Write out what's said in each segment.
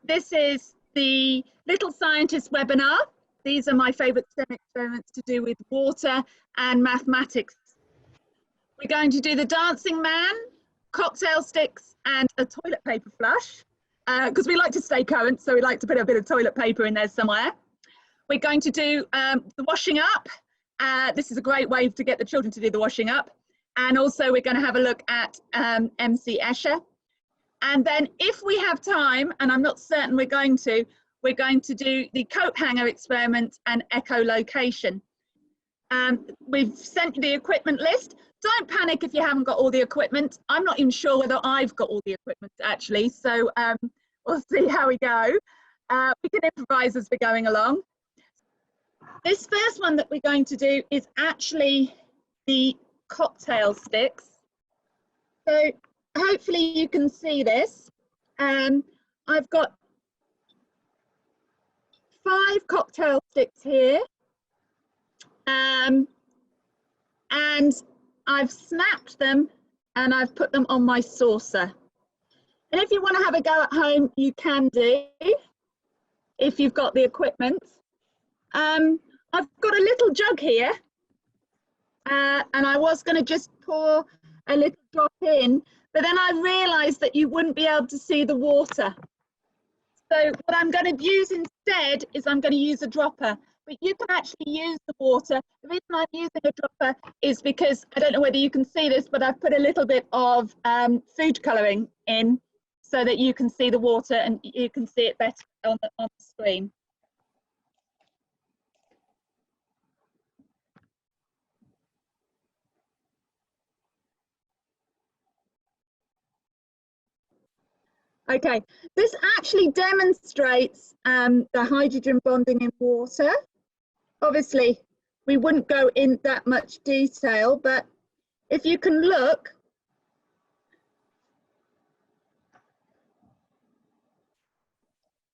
this is the Little Scientist webinar. These are my favourite STEM experiments to do with water and mathematics. We're going to do the dancing man, cocktail sticks, and a toilet paper flush, because we like to stay current, so we like to put a bit of toilet paper in there somewhere. We're going to do the washing up. This is a great way to get the children to do the washing up. And also we're going to have a look at MC Escher. And then if we have time, and I'm not certain we're going to do the coat hanger experiment and echolocation. We've sent you the equipment list. Don't panic if you haven't got all the equipment. I'm not even sure whether I've got all the equipment actually, so we'll see how we go. We can improvise as we're going along. This first one that we're going to do is actually the cocktail sticks. So hopefully you can see this. I've got 5 cocktail sticks here. And I've snapped them and I've put them on my saucer. And if you want to have a go at home, you can do, if you've got the equipment. I've got a little jug here, and I was going to just pour a little drop in, but then I realised that you wouldn't be able to see the water. So what I'm going to use instead is I'm going to use a dropper. But you can actually use the water. The reason I'm using a dropper is because, I don't know whether you can see this, but I've put a little bit of food colouring in so that you can see the water and you can see it better on the screen. Okay, this actually demonstrates the hydrogen bonding in water. Obviously, we wouldn't go in that much detail, but if you can look,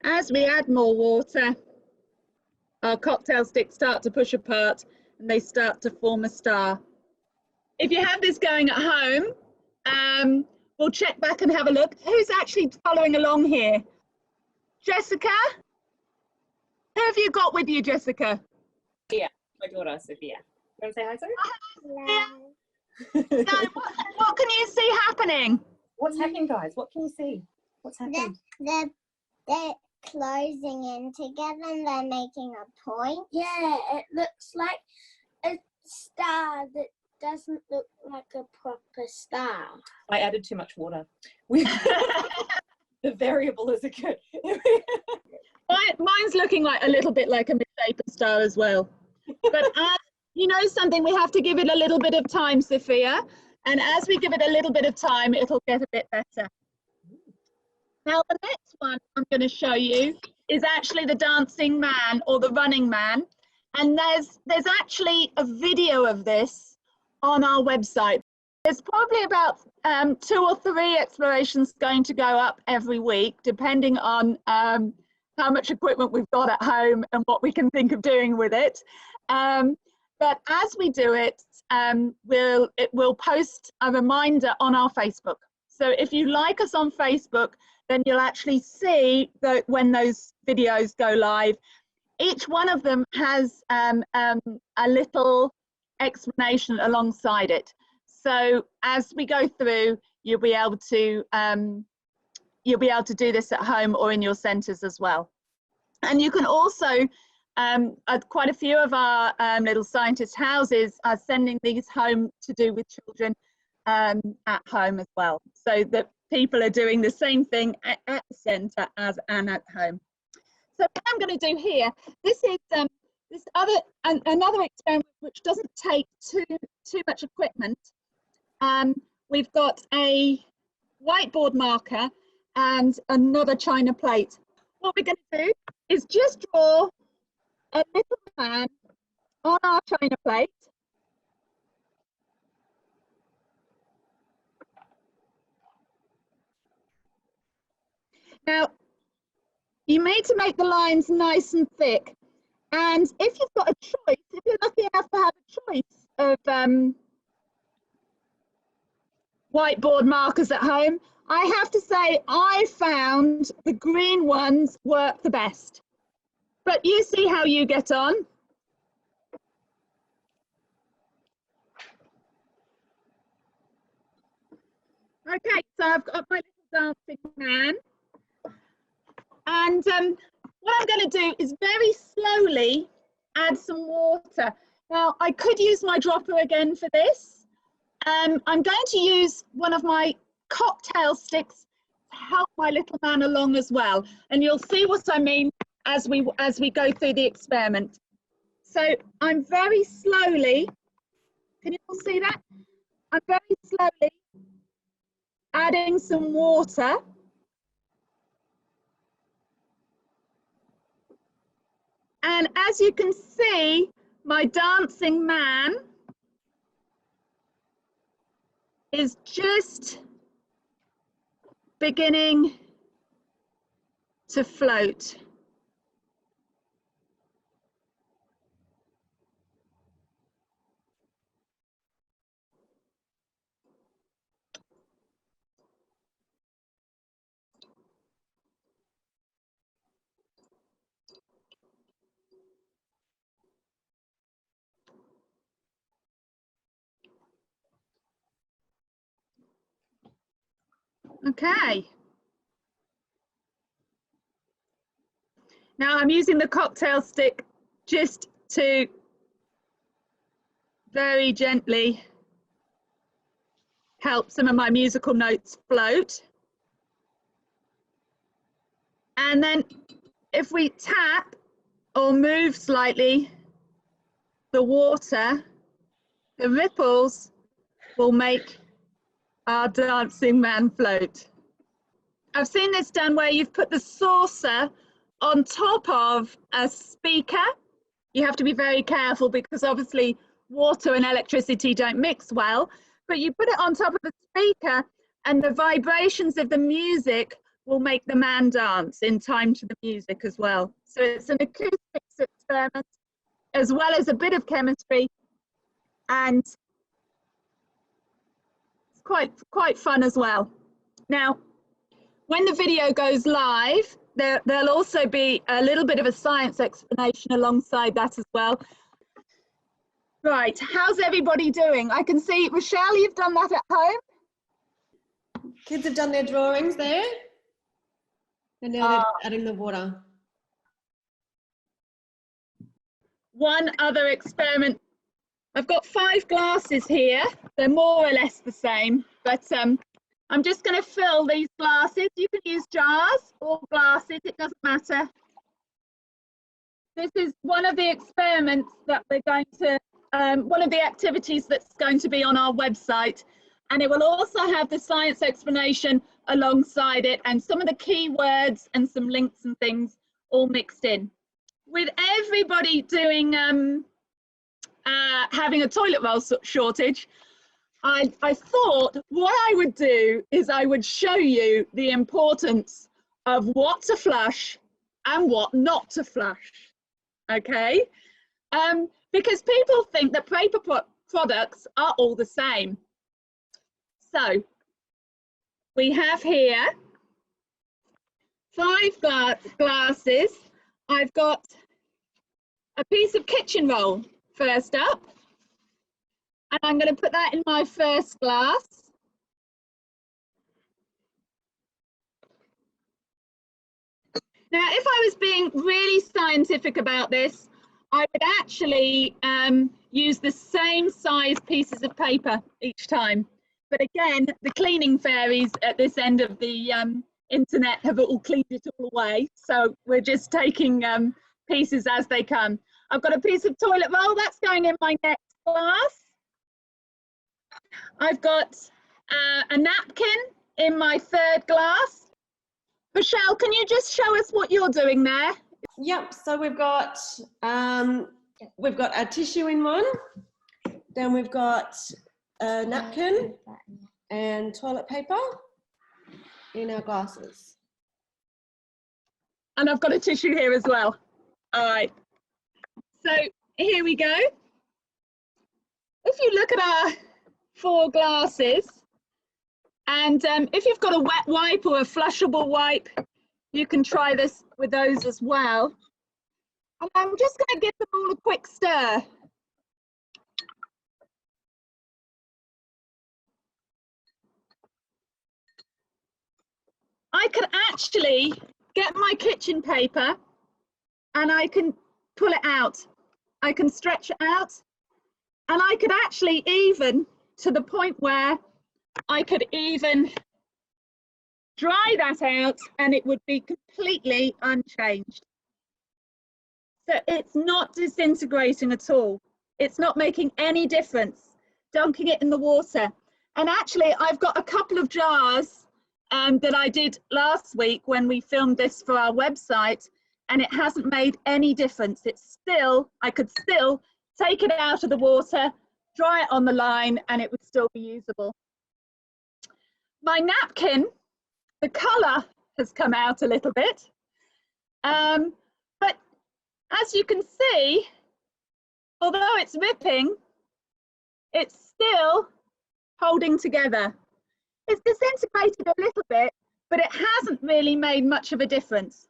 as we add more water, our cocktail sticks start to push apart and they start to form a star. If you have this going at home, we'll check back and have a look. Who's actually following along here? Jessica? Who have you got with you, Jessica? Yeah, my daughter, Sophia. You want to say hi, Sophia? Hello. So, what can you see happening? What's happening, guys? What can you see? What's happening? They're closing in together and they're making a point. Yeah, it looks like a star that doesn't look like a proper star. I added too much water. The variable is a good. Mine's looking like a little bit like a misshapen star as well. But you know something, we have to give it a little bit of time, Sophia. And as we give it a little bit of time, it'll get a bit better. Now, the next one I'm going to show you is actually the dancing man or the running man. And there's actually a video of this on our website. There's probably about 2 or 3 explorations going to go up every week, depending on how much equipment we've got at home and what we can think of doing with it. But as we do it, we'll post a reminder on our Facebook. So if you like us on Facebook, then you'll actually see that when those videos go live. Each one of them has a little explanation alongside it. So as we go through, you'll be able to do this at home or in your centres as well. And you can also, quite a few of our Little Scientist houses are sending these home to do with children at home as well, so that people are doing the same thing at the centre as and at home. So what I'm going to do here, this is another experiment which doesn't take too much equipment. We've got a whiteboard marker and another china plate. What we're going to do is just draw a little man on our china plate. Now, you need to make the lines nice and thick. And if you've got a choice, if you're lucky enough to have a choice of whiteboard markers at home, I have to say, I found the green ones work the best. But you see how you get on. Okay, so I've got my little dancing man. And what I'm going to do is very slowly add some water. Now, I could use my dropper again for this. I'm going to use one of my cocktail sticks to help my little man along as well. And you'll see what I mean as we go through the experiment. So I'm very slowly, can you all see that? I'm very slowly adding some water. And as you can see, my dancing man is just beginning to float. Okay. Now I'm using the cocktail stick just to very gently help some of my musical notes float. And then if we tap or move slightly the water, the ripples will make our dancing man float. I've seen this done where you've put the saucer on top of a speaker. You have to be very careful because obviously water and electricity don't mix well, but you put it on top of the speaker and the vibrations of the music will make the man dance in time to the music as well. So it's an acoustics experiment as well as a bit of chemistry, and it's quite fun as well. Now, when the video goes live, there'll also be a little bit of a science explanation alongside that as well. Right, how's everybody doing? I can see, Rochelle, you've done that at home? Kids have done their drawings there. And now they're adding the water. One other experiment. I've got 5 glasses here. They're more or less the same, but I'm just going to fill these glasses. You can use jars or glasses, it doesn't matter. This is one of the experiments that we're going to, one of the activities that's going to be on our website. And it will also have the science explanation alongside it and some of the key words and some links and things all mixed in. With everybody doing, having a toilet roll shortage, I thought what I would do is I would show you the importance of what to flush and what not to flush, okay? Because people think that paper products are all the same. So we have here 5 glasses. I've got a piece of kitchen roll first up, and I'm going to put that in my first glass. Now, if I was being really scientific about this, I would actually use the same size pieces of paper each time. But again, the cleaning fairies at this end of the internet have all cleaned it all away. So we're just taking pieces as they come. I've got a piece of toilet roll that's going in my next glass. I've got a napkin in my 3rd glass. Rochelle, can you just show us what you're doing there? Yep, so we've got a tissue in one, then we've got a napkin and toilet paper in our glasses. And I've got a tissue here as well. All right, so here we go. If you look at our 4 glasses, And if you've got a wet wipe or a flushable wipe, you can try this with those as well. And I'm just going to give them all a quick stir. I can actually get my kitchen paper and I can pull it out. I can stretch it out, and I could actually even, to the point where I could even dry that out and it would be completely unchanged. So it's not disintegrating at all. It's not making any difference dunking it in the water. And actually, I've got a couple of jars that I did last week when we filmed this for our website, and it hasn't made any difference. It's still, I could still take it out of the water, dry it on the line, and it would still be usable. My napkin, the colour has come out a little bit, but as you can see, although it's ripping, it's still holding together. It's disintegrated a little bit, but it hasn't really made much of a difference.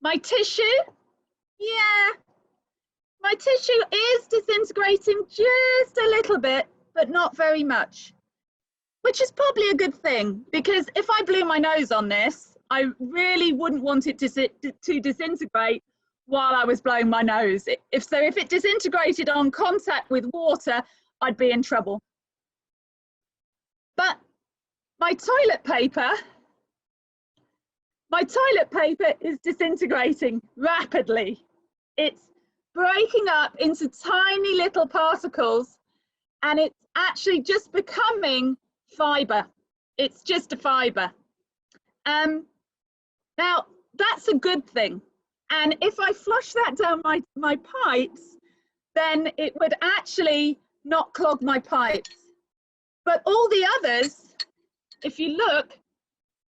My tissue, yeah, my tissue is disintegrating just a little bit, but not very much, which is probably a good thing, because if I blew my nose on this, I really wouldn't want it to disintegrate while I was blowing my nose. If it disintegrated on contact with water, I'd be in trouble. But my toilet paper is disintegrating rapidly. It's breaking up into tiny little particles, and it's actually just becoming fiber. It's just a fiber. Now, that's a good thing. And if I flush that down my pipes, then it would actually not clog my pipes. But all the others, if you look,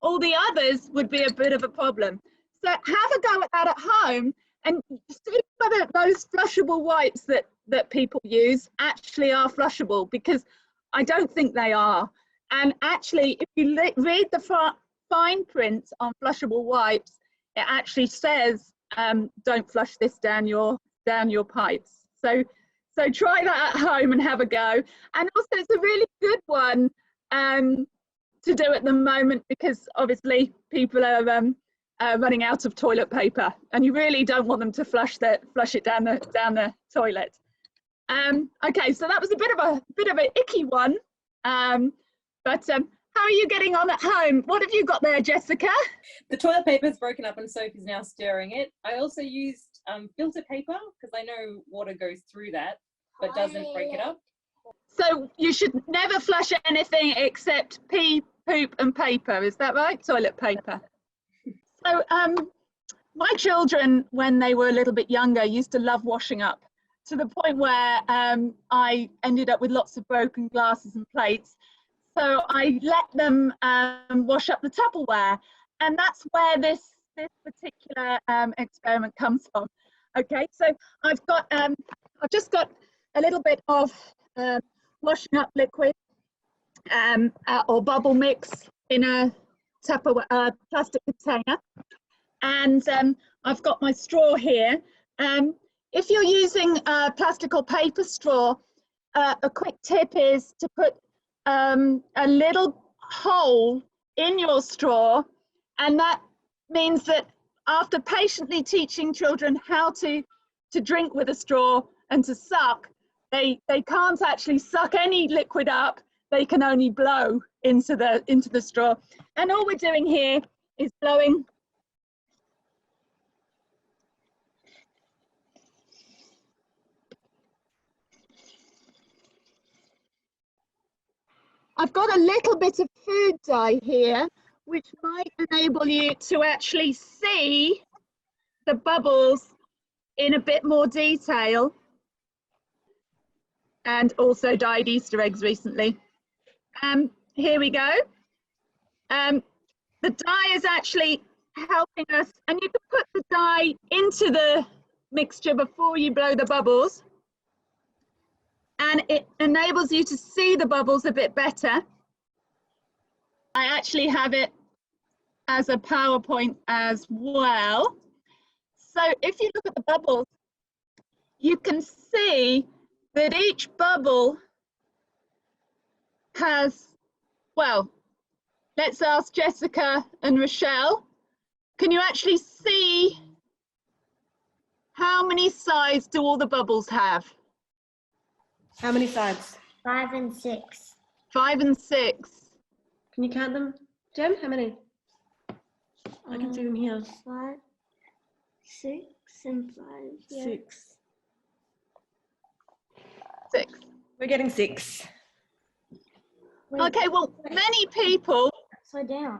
all the others would be a bit of a problem. So have a go at that at home and see whether those flushable wipes that people use actually are flushable, because I don't think they are. And actually, if you read the fine print on flushable wipes, it actually says, don't flush this down your pipes. So try that at home and have a go. And also, it's a really good one to do at the moment, because obviously people are running out of toilet paper, and you really don't want them to flush it down the toilet. Okay, so that was a bit of an icky one, but how are you getting on at home? What have you got there, Jessica? The toilet paper is broken up and Sophie's now stirring it. I also used filter paper, because I know water goes through that but doesn't break it up. So you should never flush anything except pee, poop and paper, is that right? Toilet paper. So my children, when they were a little bit younger, used to love washing up, to the point where I ended up with lots of broken glasses and plates. So I let them wash up the Tupperware, and that's where this particular experiment comes from. Okay, so I've just got a little bit of washing up liquid or bubble mix in a Tupperware plastic container, and I've got my straw here. If you're using a plastic or paper straw, a quick tip is to put a little hole in your straw, and that means that after patiently teaching children how to drink with a straw and to suck, they can't actually suck any liquid up. They can only blow into the straw. And all we're doing here is blowing. I've got a little bit of food dye here, which might enable you to actually see the bubbles in a bit more detail, and also dyed Easter eggs recently. Here we go. The dye is actually helping us, and you can put the dye into the mixture before you blow the bubbles, and it enables you to see the bubbles a bit better. I actually have it as a PowerPoint as well. So if you look at the bubbles, you can see that each bubble has, well, let's ask Jessica and Rochelle. Can you actually see how many sides do all the bubbles have? How many sides? 5 and 6. 5 and 6. Can you count them, Jem? How many? I can see them here. 5, 6, and 5. Yeah. 6. 6. We're getting 6. Okay, well, many people Upside down.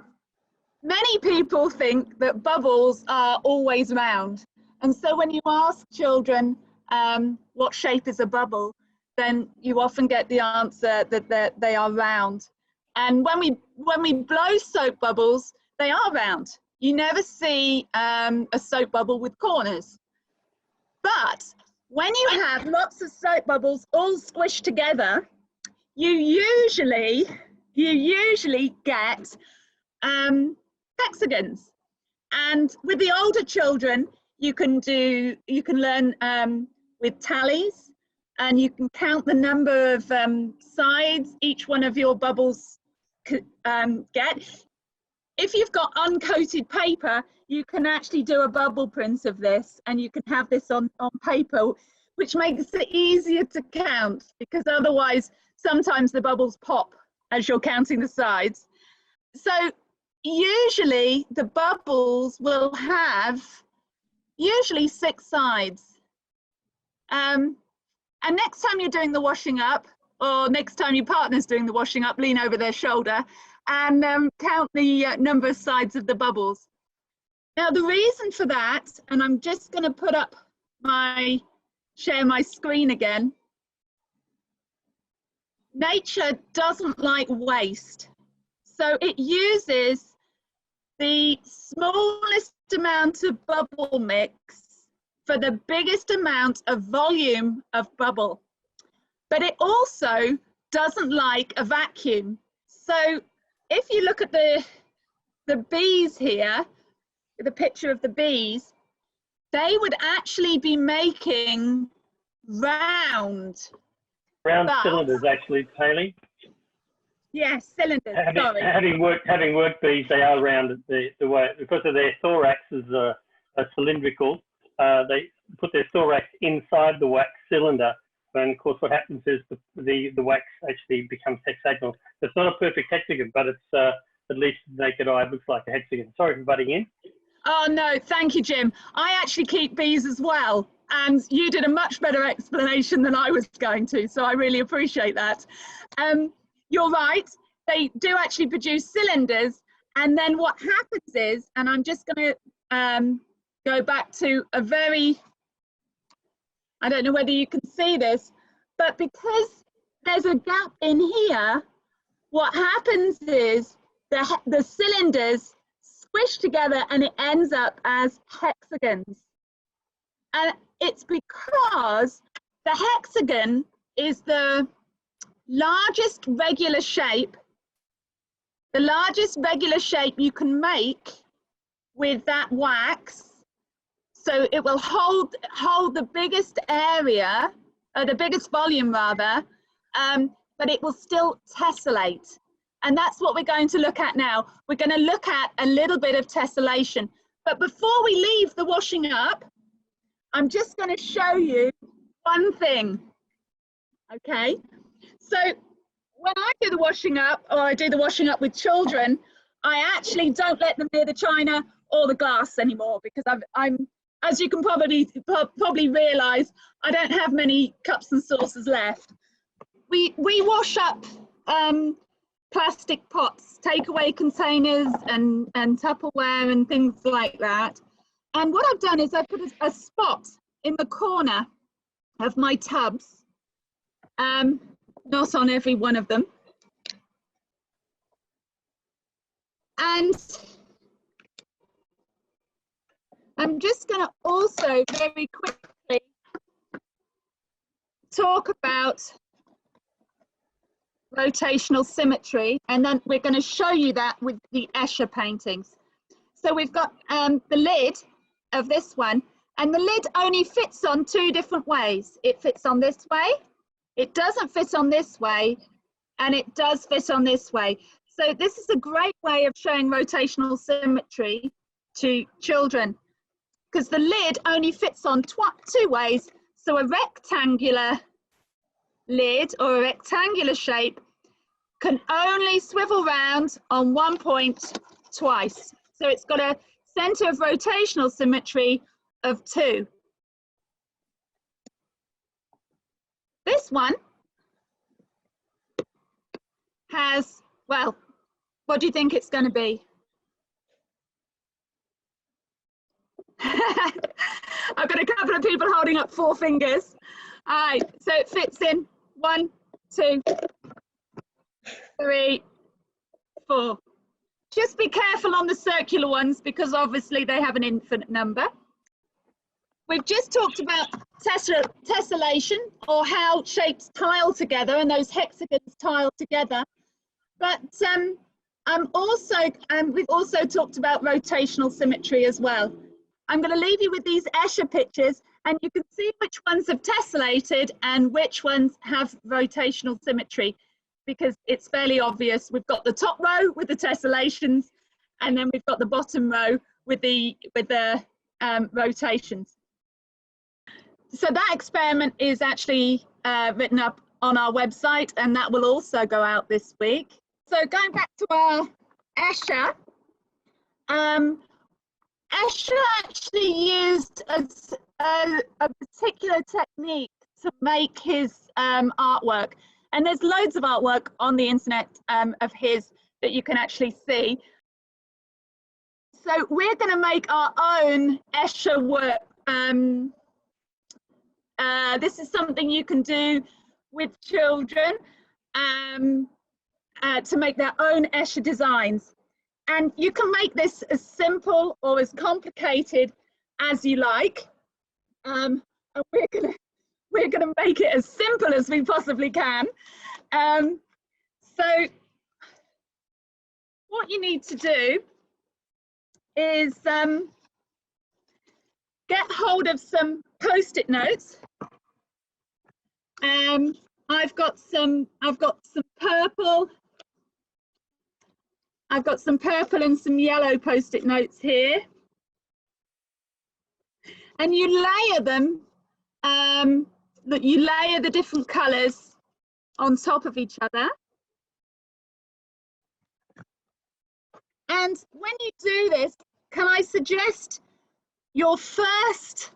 think that bubbles are always round. And so when you ask children what shape is a bubble, then you often get the answer that they are round. And when we blow soap bubbles, they are round. You never see a soap bubble with corners. But when you have lots of soap bubbles all squished together, you usually get hexagons. And with the older children, you can learn with tallies, and you can count the number of sides each one of your bubbles get. If you've got uncoated paper, you can actually do a bubble print of this, and you can have this on paper, which makes it easier to count, because otherwise sometimes the bubbles pop as you're counting the sides. So usually the bubbles will have usually 6 sides. And next time you're doing the washing up, or next time your partner's doing the washing up, lean over their shoulder and count the number of sides of the bubbles. Now the reason for that, and I'm just going to put up share my screen again. Nature doesn't like waste, so it uses the smallest amount of bubble mix for the biggest amount of volume of bubble. But it also doesn't like a vacuum. So if you look at the bees here, the picture of the bees, they would actually be making round cylinders, actually, Hayley. Yes, cylinders. Sorry. Having worked bees, they are round the way, because of their thoraxes are cylindrical. They put their thorax inside the wax cylinder, and of course what happens is the wax actually becomes hexagonal. It's not a perfect hexagon, but it's at least the naked eye, it looks like a hexagon. Sorry for butting in. Oh no, thank you, Jim. I actually keep bees as well, and you did a much better explanation than I was going to, so I really appreciate that. You're right, they do actually produce cylinders, and then what happens is, and I'm just going to go back to a very, I don't know whether you can see this, but because there's a gap in here, what happens is the cylinders squish together and it ends up as hexagons. And it's because the hexagon is the largest regular shape you can make with that wax. So it will hold the biggest area, the biggest volume rather, but it will still tessellate. And that's what we're going to look at now. We're going to look at a little bit of tessellation. But before we leave the washing up, I'm just going to show you one thing. Okay, so when I do the washing up, or I do the washing up with children, I actually don't let them near the china or the glass anymore, because I'm as you can probably realise, I don't have many cups and saucers left. We wash up plastic pots, takeaway containers and Tupperware and things like that. And what I've done is I put a spot in the corner of my tubs, not on every one of them. And I'm just going to also very quickly talk about rotational symmetry, and then we're going to show you that with the Escher paintings. So we've got the lid of this one, and the lid only fits on two different ways. It fits on this way, it doesn't fit on this way, and it does fit on this way. So this is a great way of showing rotational symmetry to children, because the lid only fits on two ways. So a rectangular lid or a rectangular shape can only swivel round on one point twice. So it's got a center of rotational symmetry of 2. This one has, well, what do you think it's going to be? I've got a couple of people holding up 4 fingers. All right, so it fits in 1, 2, 3, 4. Just be careful on the circular ones because obviously they have an infinite number. We've just talked about tessellation, or how shapes tile together and those hexagons tile together. But we've also talked about rotational symmetry as well. I'm going to leave you with these Escher pictures, and you can see which ones have tessellated and which ones have rotational symmetry, because it's fairly obvious. We've got the top row with the tessellations, and then we've got the bottom row with the rotations. So that experiment is actually written up on our website, and that will also go out this week. So going back to our Escher, Escher actually used a particular technique to make his artwork. And there's loads of artwork on the internet of his that you can actually see. So we're going to make our own Escher work. This is something you can do with children to make their own Escher designs. And you can make this as simple or as complicated as you like. And we're gonna make it as simple as we possibly can. So what you need to do is get hold of some Post-it notes. I've got some purple. I've got some purple and some yellow Post-it notes here. And you layer them, you layer the different colours on top of each other. And when you do this, can I suggest your first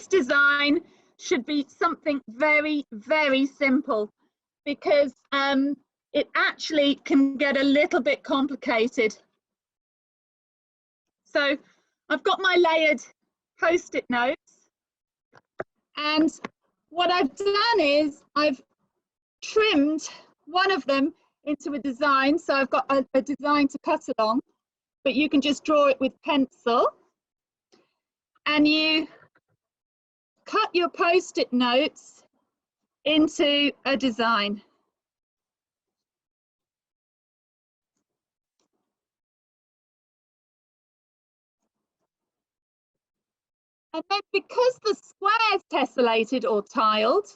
design should be something very, very simple, because it actually can get a little bit complicated. So I've got my layered Post-it notes, and what I've done is I've trimmed one of them into a design. So I've got a design to cut along, but you can just draw it with pencil, and you cut your Post-it notes into a design. And then because the square is tessellated or tiled,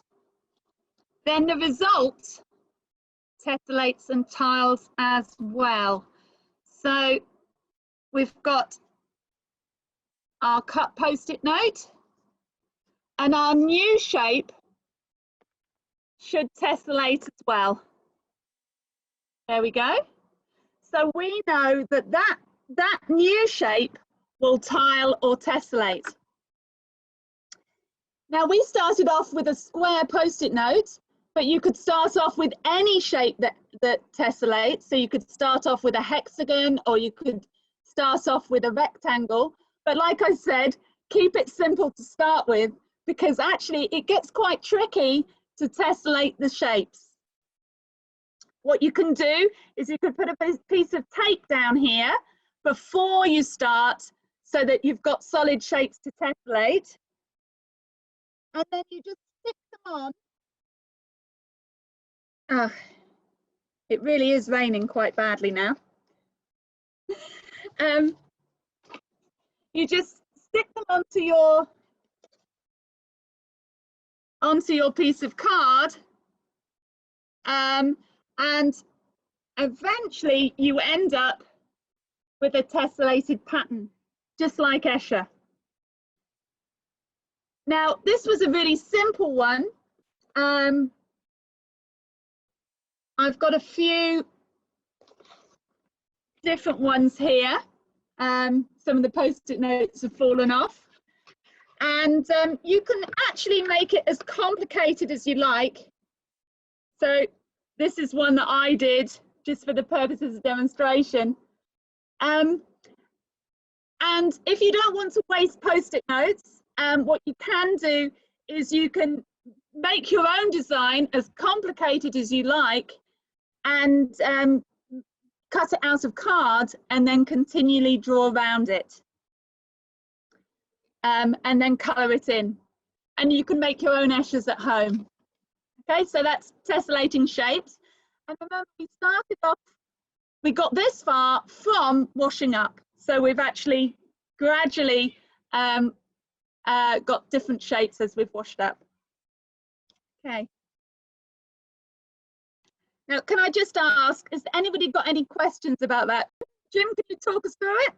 then the result tessellates and tiles as well. So we've got our cut Post-it note, and our new shape should tessellate as well. There we go. So we know that that new shape will tile or tessellate. Now we started off with a square Post-it note, but you could start off with any shape that tessellates. So you could start off with a hexagon, or you could start off with a rectangle. But like I said, keep it simple to start with, because actually it gets quite tricky to tessellate the shapes. What you can do is you could put a piece of tape down here before you start, so that you've got solid shapes to tessellate. And then you just stick them on. It really is raining quite badly now. You just stick them onto your piece of card, and eventually you end up with a tessellated pattern, just like Escher. Now, this was a really simple one. I've got a few different ones here. Some of the post-it notes have fallen off. And you can actually make it as complicated as you like. So this is one that I did just for the purposes of demonstration. And if you don't want to waste post-it notes, what you can do is you can make your own design as complicated as you like, and cut it out of card and then continually draw around it. And then colour it in. And you can make your own Eschers at home. Okay, so that's tessellating shapes. And remember, we started off, we got this far from washing up. So we've actually gradually got different shapes as we've washed up. Okay. Now, can I just ask, has anybody got any questions about that? Jim, can you talk us through it?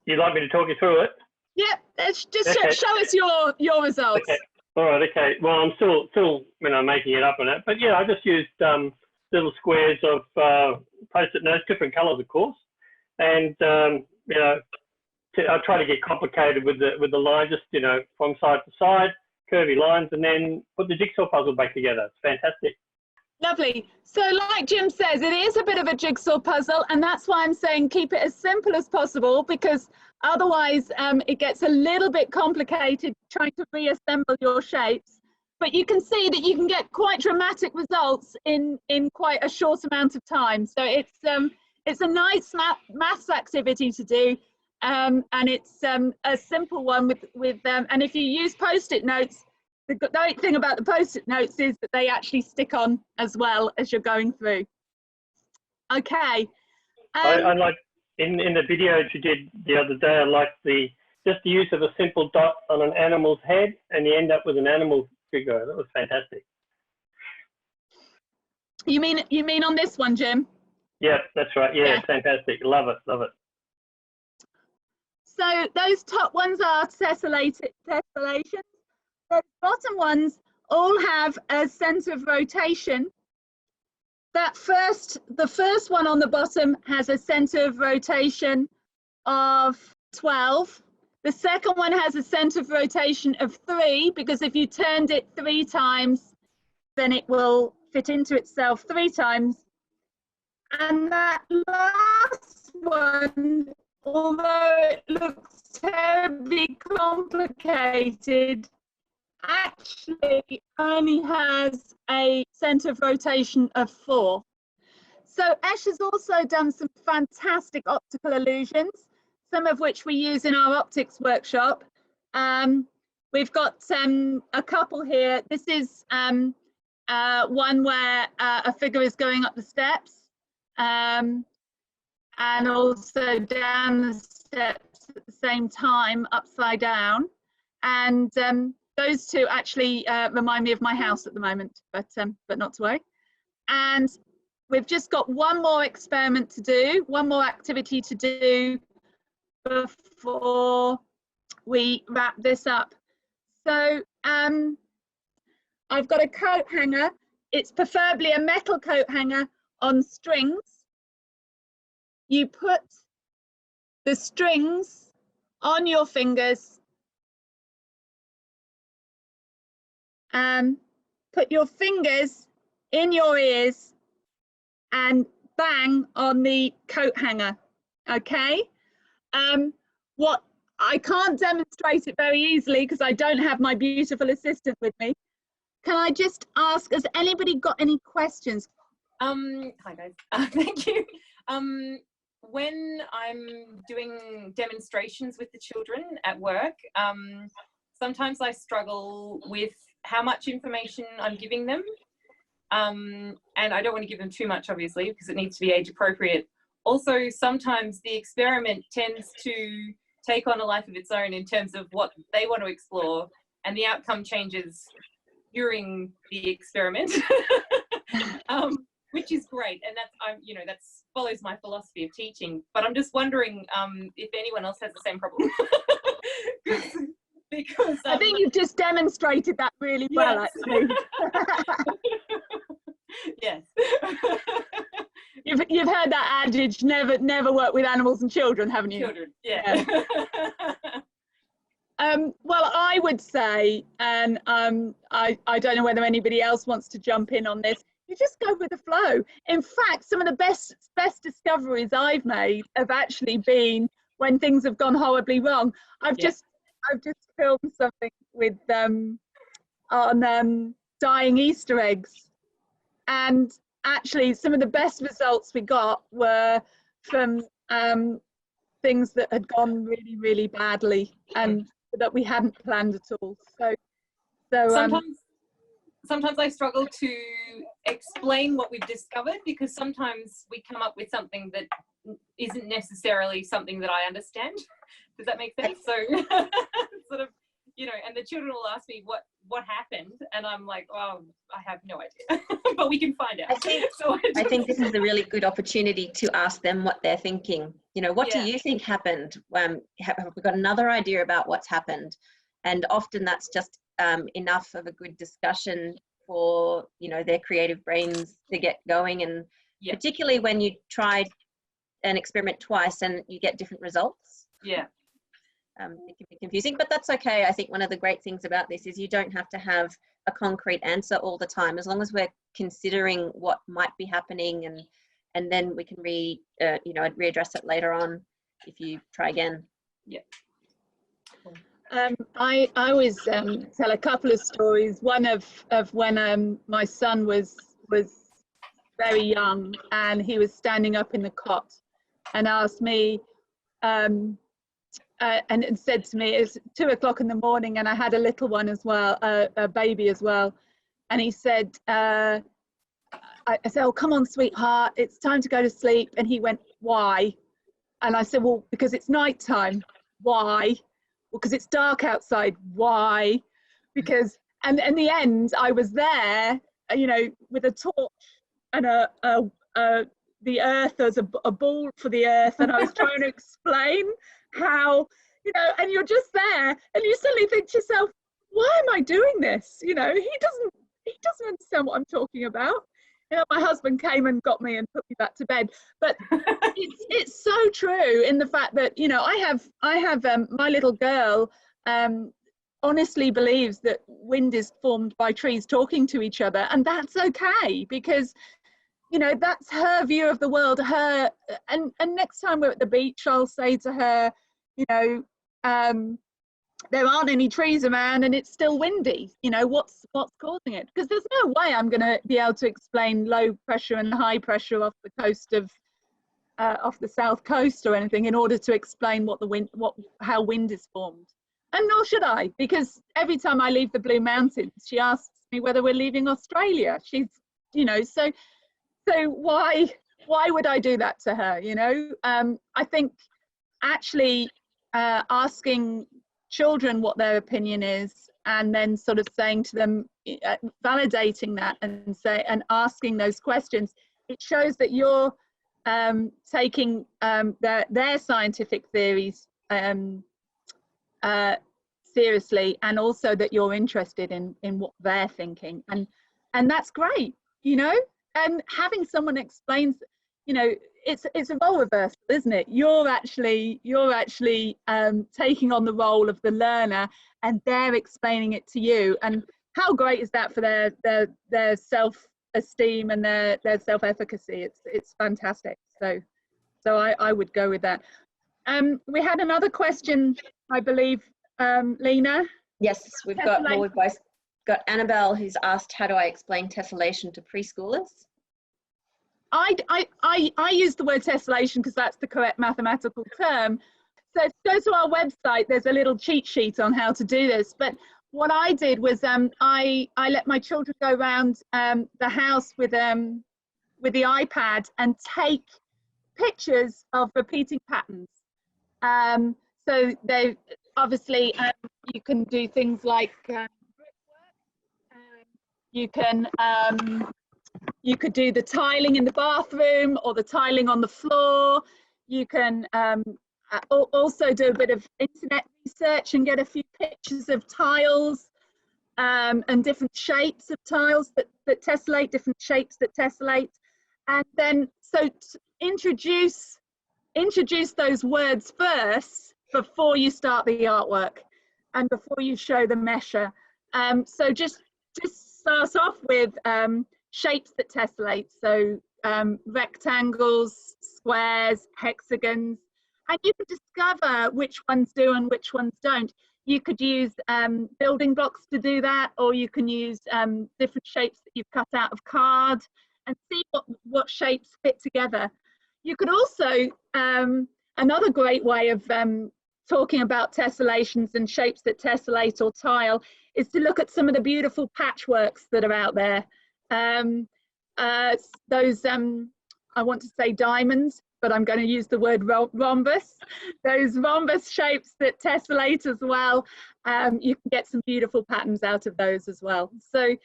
You'd like me to talk you through it? Yep, just Okay. show us your results. Okay. All right. Okay. Well, I'm still making it up on it, but yeah, I just used little squares of post-it notes, different colours, of course, and I try to get complicated with the line, just from side to side, curvy lines, and then put the jigsaw puzzle back together. It's fantastic. Lovely. So like Jim says, it is a bit of a jigsaw puzzle, and that's why I'm saying keep it as simple as possible, because otherwise it gets a little bit complicated trying to reassemble your shapes. But you can see that you can get quite dramatic results in quite a short amount of time. So it's a nice maths activity to do, and it's a simple one with and if you use post-it notes, the great thing about the post-it notes is that they actually stick on as well as you're going through. Okay. I like in the videos you did the other day, I like just the use of a simple dot on an animal's head, and you end up with an animal figure. That was fantastic. You mean on this one, Jim? Yeah, that's right. Yeah, Yeah. It's fantastic. Love it. Love it. So those top ones are tessellations. The bottom ones all have a center of rotation. The first one on the bottom has a center of rotation of 12. The second one has a center of rotation of 3, because if you turned it 3 times, then it will fit into itself 3 times. And that last one, although it looks terribly complicated, actually only has a center of rotation of 4. So Esch has also done some fantastic optical illusions, some of which we use in our optics workshop. We've got a couple here. This is one where a figure is going up the steps, and also down the steps at the same time, upside down. And those two actually remind me of my house at the moment, but not to worry. And we've just got one more experiment to do, one more activity to do before we wrap this up. So I've got a coat hanger. It's preferably a metal coat hanger on strings. You put the strings on your fingers, put your fingers in your ears and bang on the coat hanger. Okay. What I can't demonstrate it very easily because I don't have my beautiful assistant with me. Can I just ask, has anybody got any questions? Hi guys, thank you. When I'm doing demonstrations with the children at work, sometimes I struggle with how much information I'm giving them. And I don't want to give them too much, obviously, because it needs to be age appropriate. Also, sometimes the experiment tends to take on a life of its own in terms of what they want to explore, and the outcome changes during the experiment, which is great. And that's, that follows my philosophy of teaching. But I'm just wondering if anyone else has the same problem. Because I think you've just demonstrated that really well, yes. actually. Yes. You've heard that adage, never work with animals and children, haven't you? Children, yeah. Well, I would say, and I don't know whether anybody else wants to jump in on this, you just go with the flow. In fact, some of the best discoveries I've made have actually been when things have gone horribly wrong. I've just filmed something with on dyeing Easter eggs, and actually some of the best results we got were from things that had gone really, really badly and that we hadn't planned at all. So sometimes I struggle to explain what we've discovered, because sometimes we come up with something that isn't necessarily something that I understand. Does that make sense? So sort of, and the children will ask me what happened, and I'm like, oh, I have no idea, but we can find out. I think this is a really good opportunity to ask them what they're thinking. What do you think happened? Have we got another idea about what's happened? And often that's just enough of a good discussion for their creative brains to get going. And particularly when you try an experiment twice and you get different results. Yeah. It can be confusing, but that's okay. I think one of the great things about this is you don't have to have a concrete answer all the time, as long as we're considering what might be happening, and then we can readdress it later on if you try again. Yeah. I always tell a couple of stories. One of when my son was very young, and he was standing up in the cot and asked me, and said to me, it's 2 o'clock in the morning, and I had a little one as well, a baby as well. And he said, I said, oh, come on, sweetheart, it's time to go to sleep. And he went, why? And I said, well, because it's nighttime. Why? Well, because it's dark outside. Why? Because, and in the end, I was there, with a torch and the earth, there's a ball for the earth, and I was trying to explain how, and you're just there, and you suddenly think to yourself, why am I doing this? He doesn't understand what I'm talking about. My husband came and got me and put me back to bed. But it's so true in the fact that I have my little girl honestly believes that wind is formed by trees talking to each other, and that's okay, because that's her view of the world. And next time we're at the beach, I'll say to her, there aren't any trees around and it's still windy. What's causing it? Because there's no way I'm going to be able to explain low pressure and high pressure off the coast of off the south coast or anything in order to explain how wind is formed. And nor should I, because every time I leave the Blue Mountains, she asks me whether we're leaving Australia. She's, so why would I do that to her? I think actually asking children what their opinion is, and then sort of saying to them, validating that and asking those questions, it shows that you're taking their scientific theories seriously, and also that you're interested in what they're thinking, and that's great, and having someone explains, it's a role reversal, isn't it? You're actually taking on the role of the learner, and they're explaining it to you. And how great is that for their self-esteem and their self-efficacy? It's fantastic. So I would go with that. We had another question, I believe, Lena. Yes, we've both got Annabelle, who's asked, how do I explain tessellation to preschoolers? I use the word tessellation because that's the correct mathematical term. So if you go to our website, there's a little cheat sheet on how to do this. But what I did was I let my children go around the house with the iPad and take pictures of repeating patterns. So they obviously you can do things like you could do the tiling in the bathroom or the tiling on the floor. You can also do a bit of internet research and get a few pictures of tiles and different shapes of tiles that tessellate, different shapes that tessellate. And then, so introduce those words first before you start the artwork and before you show the measure. So just start off with shapes that tessellate, so rectangles, squares, hexagons, and you can discover which ones do and which ones don't. You could use building blocks to do that, or you can use different shapes that you've cut out of card and see what shapes fit together. You could also, another great way of talking about tessellations and shapes that tessellate or tile is to look at some of the beautiful patchworks that are out there. Those, I want to say diamonds, but I'm going to use the word rhombus. Those rhombus shapes that tessellate as well, you can get some beautiful patterns out of those as well. So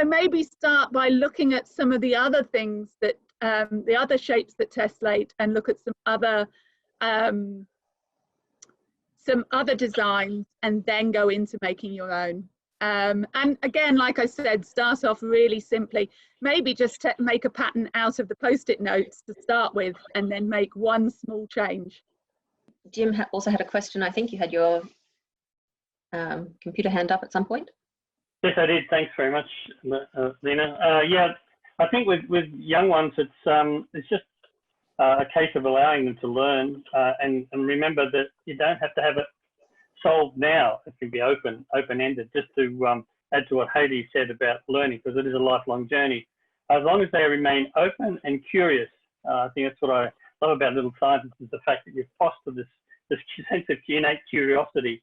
maybe start by looking at some of the other things that, the other shapes that tessellate, and look at some other designs, and then go into making your own. And again, like I said, start off really simply. Maybe just make a pattern out of the Post-it notes to start with, and then make one small change. Jim also had a question. I think you had your computer hand up at some point. Yes, I did. Thanks very much, Lena. Yeah, I think with young ones, it's just a case of allowing them to learn, and remember that you don't have to have it solved now. It can be open-ended. Just to add to what Heidi said about learning, because it is a lifelong journey. As long as they remain open and curious, I think that's what I love about Little Scientists, is the fact that you foster this sense of innate curiosity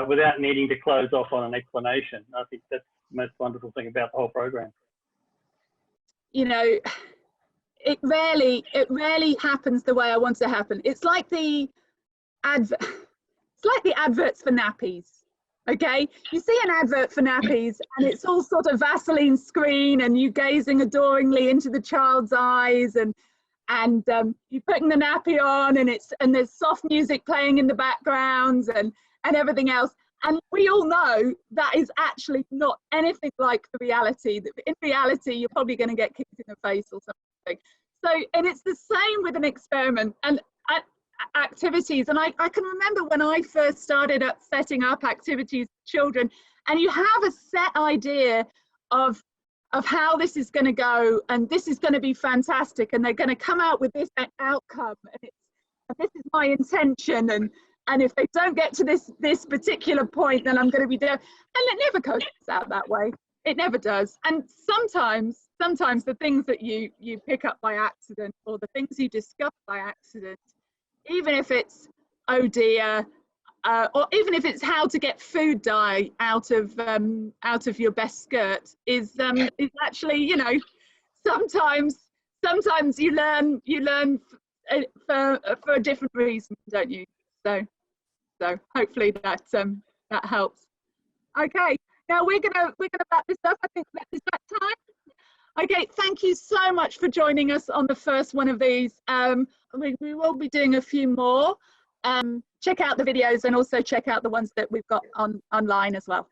without needing to close off on an explanation. I think that's the most wonderful thing about the whole program. You know, it rarely happens the way I want it to happen. It's like the adverts for nappies. Okay, you see an advert for nappies and it's all sort of Vaseline screen, and you gazing adoringly into the child's eyes, and you're putting the nappy on, and there's soft music playing in the background and everything else. And we all know that is actually not anything like the reality. In reality, you're probably going to get kicked in the face or something. So, and it's the same with an experiment and activities. And I can remember when I first started setting up activities for children, and you have a set idea of how this is going to go, and this is going to be fantastic, and they're going to come out with this outcome, and this is my intention, and if they don't get to this particular point, then I'm going to be there. And it never goes out that way. It never does. And sometimes the things that you pick up by accident, or the things you discover by accident, even if it's, oh dear, or even if it's how to get food dye out of your best skirt, is actually, you know, sometimes you learn for a different reason, don't you? So hopefully that helps. Okay, now we're gonna wrap this up. I think is that time. Okay, thank you so much for joining us on the first one of these. We will be doing a few more. Check out the videos, and also check out the ones that we've got online as well.